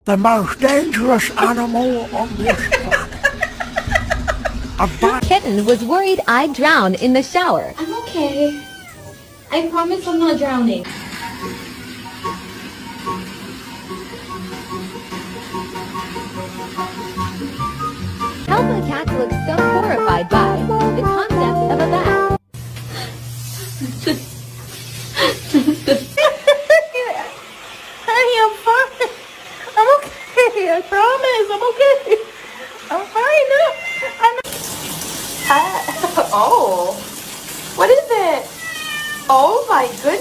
The most dangerous animal on this planet. Kitten was worried I'd drown in the shower. I'm okay. I promise I'm not drowning. Help a cat looks so horrified by the concept of a bat. Honey, I'm fine. I'm okay. I promise. I'm okay. I'm fine now. Oh, what is it? Oh my goodness.